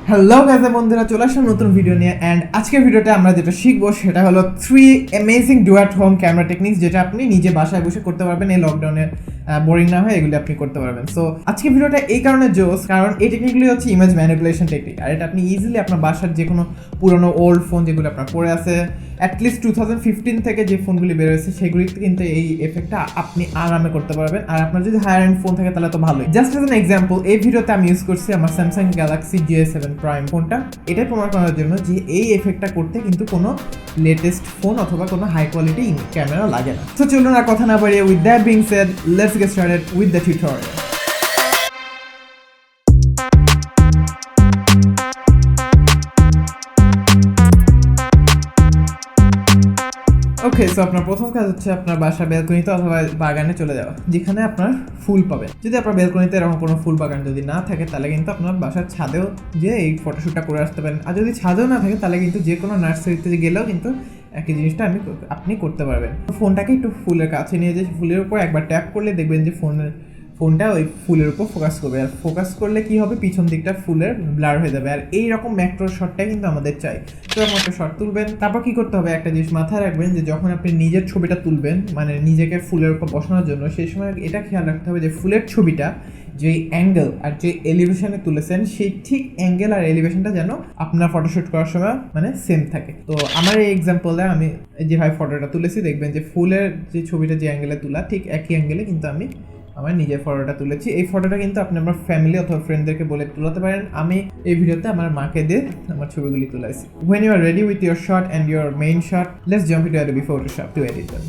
Hello guys বন্ধুরা, চলে আসলাম নতুন ভিডিও নিয়ে। অ্যান্ড আজকের ভিডিওতে আমরা যেটা শিখবো সেটা হলো 3 amazing do at home camera techniques, যেটা আপনি নিজে বাসায় বসে করতে পারবেন। এই লকডাউনে বোরিং না হয় এগুলি আপনি করতে পারবেন। সো আজকের ভিডিওটা এই কারণে জোস, কারণ এই টেকনিকগুলি হচ্ছে ইমেজ ম্যানিপুলেশন টেকনিক। আর এটা আপনি ইজিলি আপনার বাসার যে কোনো পুরোনো ওল্ড ফোন যেগুলো আপনার পড়ে আছে, অ্যাটলিস্ট 2015 থেকে যে ফোনগুলি বের হয়েছে সেগুলিতে কিন্তু এই এফেক্টটা আপনি আরামে করতে পারবেন। আর আপনার যদি হায়ার এন্ড ফোন থাকে তাহলে তো ভালোই। জাস্ট এজ অ্যান এক্সাম্পল, এই ভিডিওতে আমি ইউজ করছি আমার স্যামসাং গ্যালাক্সি J7 প্রাইম ফোনটা। এটাই প্রমাণ করার জন্য যে এই এফেক্টটা করতে কিন্তু কোনো লেটেস্ট ফোন অথবা কোনো হাই কোয়ালিটি ক্যামেরা লাগে না। তো চলুন আর কথা না বাড়িয়ে, with that being shed, let's get started with the tutorial. Okay, so আপনার প্রথম কাজ হচ্ছে আপনার বাসা ব্যালকনিতে অথবা বাগানে চলে যাওয়া, যেখানে আপনার ফুল পাবেন। যদি আপনার ব্যালকনিতে এরকম কোনো ফুল বাগান যদি না থাকে তাহলে কিন্তু আপনার বাসার ছাদেও যে এই ফটোশ্যুটটা করে আসতে পারেন। আর যদি ছাদেও না থাকে তাহলে কিন্তু যে কোনো নার্সারিতে গেলেও কিন্তু একই জিনিসটা আপনি করতে পারবেন। ফোনটাকে একটু ফুলের কাছে নিয়ে যেয়ে ফুলের উপর একবার ট্যাপ করলে দেখবেন যে ফোনটা ওই ফুলের উপর ফোকাস করবে। আর ফোকাস করলে কি হবে, পিছন দিকটা ফুলের ব্লার হয়ে যাবে। আর এই রকম ম্যাক্রো শটটাই কিন্তু আমাদের চাই। তো এরকম একটা শট তুলবেন, তারপর কি করতে হবে, একটা জিনিস মাথায় রাখবেন যে যখন আপনি নিজের ছবিটা তুলবেন, মানে নিজেকে ফুলের উপর বসানোর জন্য, সেই সময় এটা খেয়াল রাখতে হবে যে ফুলের ছবিটা যে অ্যাঙ্গেল আর যে এলিভেশনে তুলেছেন সেই ঠিক অ্যাঙ্গেল আর এলিভেশনটা যেন আপনার ফটোশ্যুট করার সময় মানে সেম থাকে। তো আমার এই এক্সাম্পলে আমি যেভাবে ফটোটা তুলেছি, দেখবেন যে ফুলের যে ছবিটা যে অ্যাঙ্গেলে তোলা ঠিক একই অ্যাঙ্গেলে কিন্তু আমি আমার নিজের ফটোটা তুলেছি। এই ফটোটা কিন্তু আপনি আমার ফ্যামিলি অথবা ফ্রেন্ডদেরকে বলে তুলাতে পারেন। আমি এই ভিডিওতে আমার মাকে দিয়ে আমার ছবিগুলি তুলাইছি। When you are ready with your shot and your main shot, let's jump into Adobe Photoshop to edit them.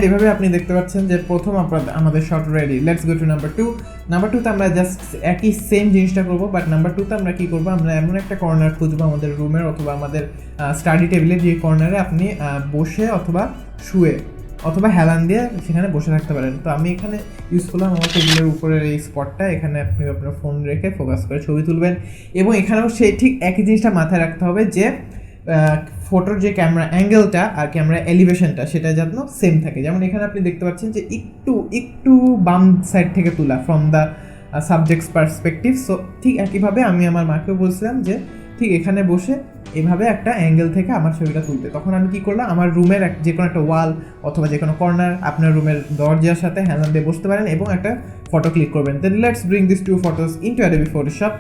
এভাবে আপনি দেখতে পাচ্ছেন যে প্রথম আমাদের shot ready. Let's go to number 2। Number 2 তে আমরা জাস্ট একই সেম জিনিসটা করব, বাট নাম্বার 2 তে আমরা কি করব, আমরা এমন একটা কর্নার খুঁজবো আমাদের রুমের অথবা আমাদের স্টাডি টেবিলের, যে কর্নারে আপনি বসে অথবা শুয়ে অথবা হেলান দিয়ে সেখানে বসে থাকতে পারেন। তো আমি এখানে ইউজ করলাম আমার টেবিলের উপরের এই স্পটটা। এখানে আপনি আপনার ফোন রেখে ফোকাস করে ছবি তুলবেন, এবং এখানেও সেই ঠিক একই জিনিসটা মাথায় রাখতে হবে যে ফটোর যে ক্যামেরা অ্যাঙ্গেলটা আর ক্যামেরা এলিভেশনটা সেটা যেন সেম থাকে। যেমন এখানে আপনি দেখতে পাচ্ছেন যে একটু বাম সাইড থেকে তোলা, from the subjects perspective. So ঠিক একইভাবে আমি আমার মাকেও বলছিলাম যে ঠিক এখানে বসে এভাবে একটা অ্যাঙ্গেল থেকে আমার ছবিটা তুলতে। তখন আমি কি করলাম, আমার রুমের যে কোনো একটা ওয়াল অথবা যে কোনো কর্নার, আপনার রুমের দরজার সাথে হ্যান্ডেল দিয়ে বসতে পারেন এবং একটা ফটো ক্লিক করবেন। Then let's bring this 2 photos into Adobe Photoshop.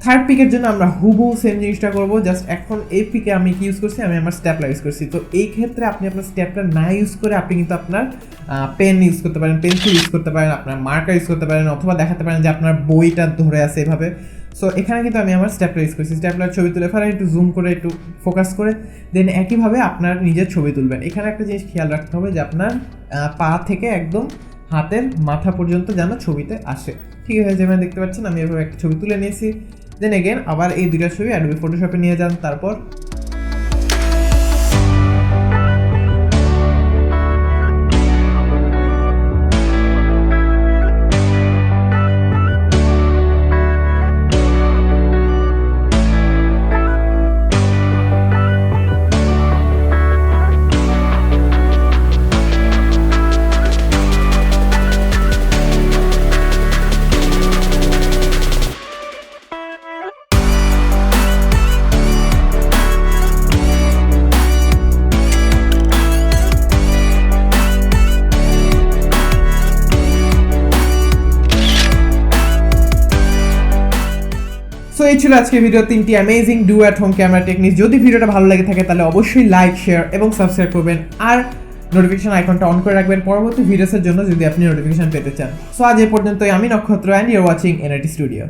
Third পিকের জন্য আমরা হুবহু সেম জিনিসটা করবো। জাস্ট এখন এই পিকে আমি কি ইউজ করছি, আমি আমার স্ট্যাপলার ইউজ করছি। তো এই ক্ষেত্রে আপনি আপনার স্ট্যাপলার না ইউজ করে আপনি কিন্তু আপনার পেন ইউজ করতে পারেন, পেন্সিল ইউজ করতে পারেন, আপনার মার্কার ইউজ করতে পারেন, অথবা দেখাতে পারেন যে আপনার বইটা ধরে আছে এভাবে। সো এখানে কিন্তু আমি আমার স্ট্যাপলার ইউজ করছি। স্ট্যাপলার ছবি তুলে ফেলে একটু জুম করে একটু ফোকাস করে দেন একইভাবে আপনার নিজের ছবি তুলবেন। এখানে একটা জিনিস খেয়াল রাখতে হবে যে আপনার পা থেকে একদম হাতের মাথা পর্যন্ত যেন ছবিতে আসে। ঠিক আছে, যেভাবে দেখতে পাচ্ছেন আমি এভাবে একটা ছবি তুলে নিয়েছি। দেন এগেন আবার এই দুইটা ছবি অ্যাডোবি ফটোশপে নিয়ে যান। তারপর সো এই ছিল আজকে ভিডিও 3টি amazing do at home camera technique. যদি ভিডিওটা ভালো লাগে থাকে তাহলে অবশ্যই লাইক, শেয়ার এবং সাবস্ক্রাইব করবেন, আর নোটিফিকেশন আইকনটা অন করে রাখবেন পরবর্তী ভিডিওসের জন্য যদি আপনি নোটিফিকেশন পেতে চান। সো আজ এই পর্যন্তই। আমি নক্ষত্র and your watching NRT studio.